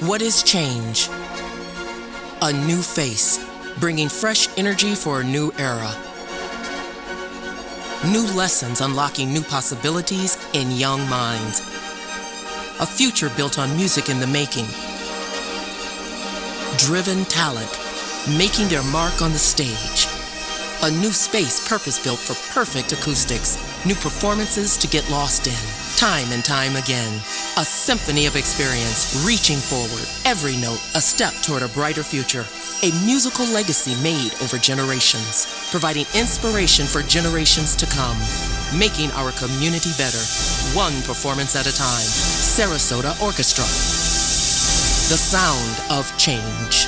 What is change? A new face, bringing fresh energy for a new era. New lessons unlocking new possibilities in young minds. A future built on music in the making. Driven talent, making their mark on the stage. A new space purpose-built for perfect acoustics. New performances to get lost in, time and time again. A symphony of experience, reaching forward. Every note, a step toward a brighter future. A musical legacy made over generations, providing inspiration for generations to come. Making our community better, one performance at a time. Sarasota Orchestra. The sound of change.